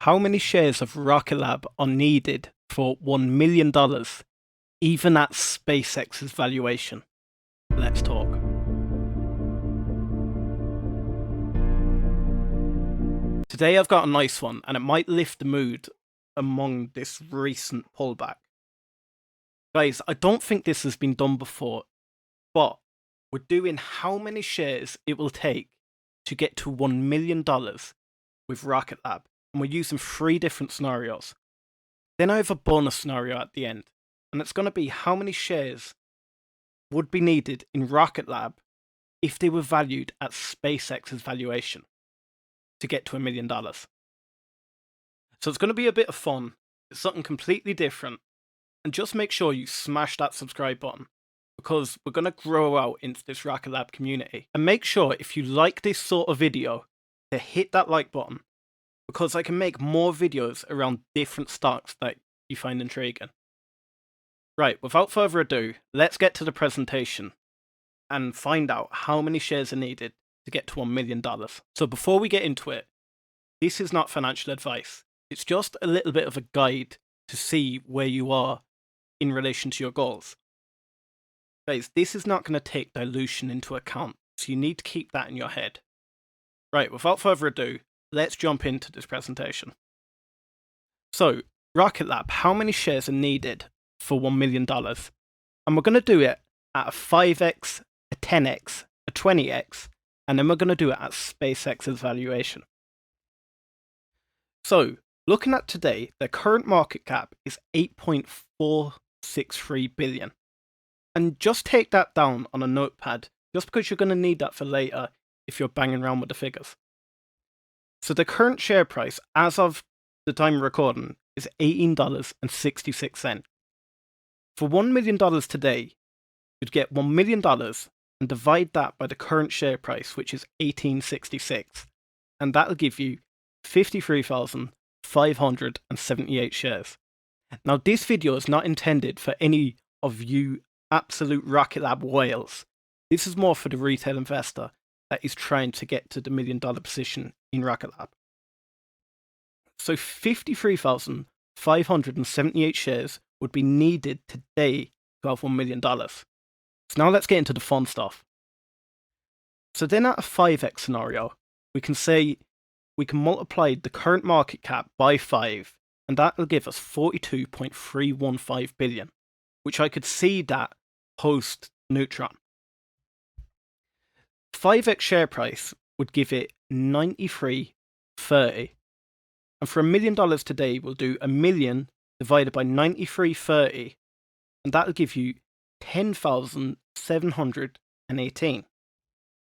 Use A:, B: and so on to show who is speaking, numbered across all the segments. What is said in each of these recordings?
A: How many shares of Rocket Lab are needed for $1 million, even at SpaceX's valuation? Let's talk. Today I've got a nice one, and it might lift the mood among this recent pullback. Guys, I don't think this has been done before, but we're doing how many shares it will take to get to $1 million with Rocket Lab. And we're using 3 different scenarios. Then I have a bonus scenario at the end, and it's going to be how many shares would be needed in Rocket Lab if they were valued at SpaceX's valuation to get to $1 million. So it's going to be a bit of fun. It's something completely different. And just make sure you smash that subscribe button, because we're going to grow out into this Rocket Lab community. And make sure, if you like this sort of video, to hit that like button, because I can make more videos around different stocks that you find intriguing. Right, without further ado, let's get to the presentation and find out how many shares are needed to get to $1 million. So before we get into it, this is not financial advice. It's just a little bit of a guide to see where you are in relation to your goals. Guys, this is not going to take dilution into account, so you need to keep that in your head. Right, without further ado, let's jump into this presentation. So, Rocket Lab, how many shares are needed for $1 million? And we're going to do it at a 5x, a 10x, a 20x, and then we're going to do it at SpaceX's valuation. So, looking at today, the current market cap is $8.463 billion. And just take that down on a notepad, just because you're going to need that for later if you're banging around with the figures. So the current share price, as of the time of recording, is $18.66. For $1 million today, you'd get $1 million and divide that by the current share price, which is $18.66. And that'll give you 53,578 shares. Now, this video is not intended for any of you absolute Rocket Lab whales. This is more for the retail investor that is trying to get to the $1 million position in Rocket Lab. So 53,578 shares would be needed today to have $1 million. So now let's get into the fun stuff. So then at a 5x scenario, we can say we can multiply the current market cap by 5, and that will give us 42.315 billion, which I could see that post Neutron. 5x share price would give it 93.30. And for $1 million today, we'll do 1 million divided by 93.30, and that'll give you 10,718.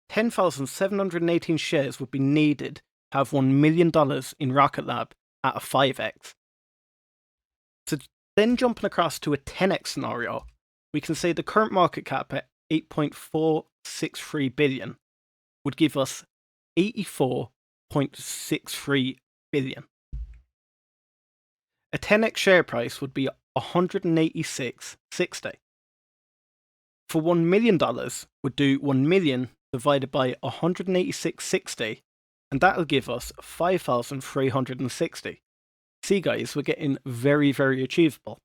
A: 10,718 shares would be needed to have $1 million in Rocket Lab at a 5x. So then jumping across to a 10x scenario, we can say the current market cap at 8.463 billion would give us 84.63 billion. A 10x share price would be 186.60. For $1 million, would do 1 million divided by 186.60, and that'll give us 5,360. See guys, we're getting very, very achievable.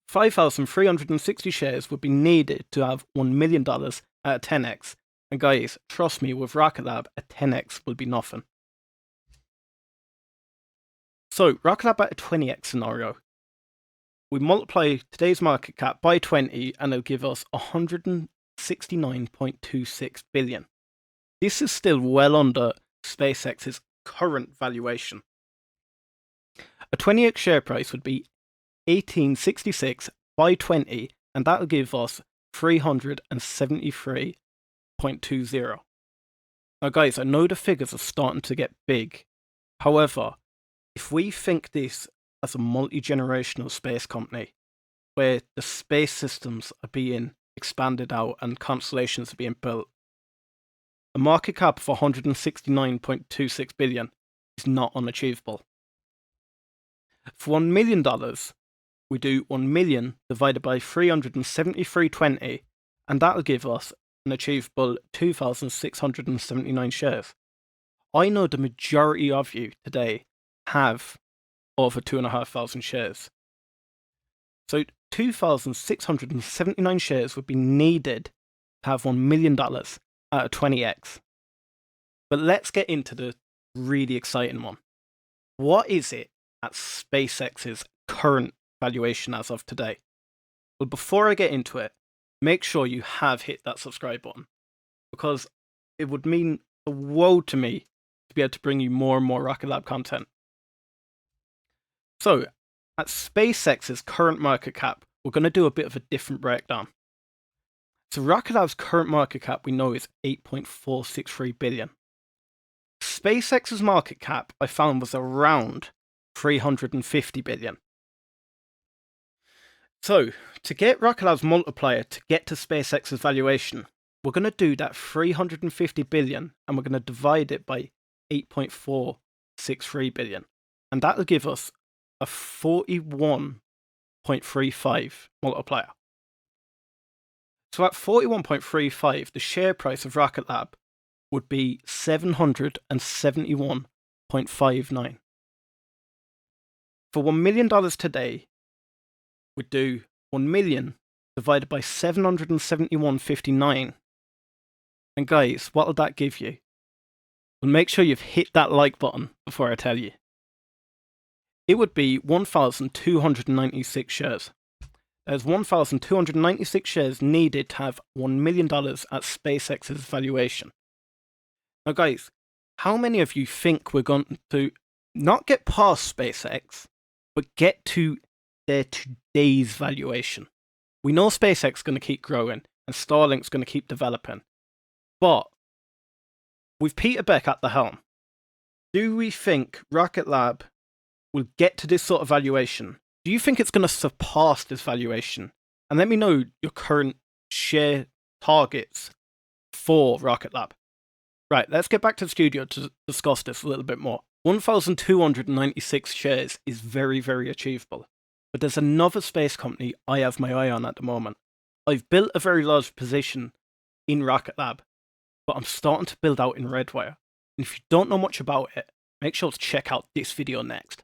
A: 5,360 shares would be needed to have $1 million at a 10x. And guys, trust me, with Rocket Lab, a 10x will be nothing. So, Rocket Lab at a 20x scenario. We multiply today's market cap by 20 and it'll give us 169.26 billion. This is still well under SpaceX's current valuation. A 20x share price would be 1866 by 20, and that'll give us 373.20. Now guys, I know the figures are starting to get big. However, if we think this as a multi-generational space company, where the space systems are being expanded out and constellations are being built, a market cap of 169.26 billion is not unachievable. For $1 million, we do 1 million divided by 373.20, and that'll give us an achievable 2,679 shares. I know the majority of you today have over 2,500 shares. So 2,679 shares would be needed to have $1 million at a 20x. But let's get into the really exciting one. What is it at SpaceX's current valuation as of today? Well, before I get into it, make sure you have hit that subscribe button, because it would mean the world to me to be able to bring you more and more Rocket Lab content. So, at SpaceX's current market cap, we're going to do a bit of a different breakdown. So Rocket Lab's current market cap we know is $8.463 billion. SpaceX's market cap I found was around $350 billion. So, to get Rocket Lab's multiplier to get to SpaceX's valuation, we're going to do that $350 billion and we're going to divide it by $8.463 billion. And that'll give us a 41.35 multiplier. So at 41.35, the share price of Rocket Lab would be $771.59. For $1 million today, we'd do 1 million divided by 771.59. And guys, what will that give you? Well, make sure you've hit that like button before I tell you. It would be 1,296 shares. There's 1,296 shares needed to have $1 million at SpaceX's valuation. Now guys, how many of you think we're going to not get past SpaceX, but get to their today's valuation? We know SpaceX is going to keep growing and Starlink's going to keep developing. But with Peter Beck at the helm, do we think Rocket Lab will get to this sort of valuation? Do you think it's going to surpass this valuation? And let me know your current share targets for Rocket Lab. Right, let's get back to the studio to discuss this a little bit more. 1,296 shares is very, very achievable. But there's another space company I have my eye on at the moment. I've built a very large position in Rocket Lab, but I'm starting to build out in Redwire. And if you don't know much about it, make sure to check out this video next.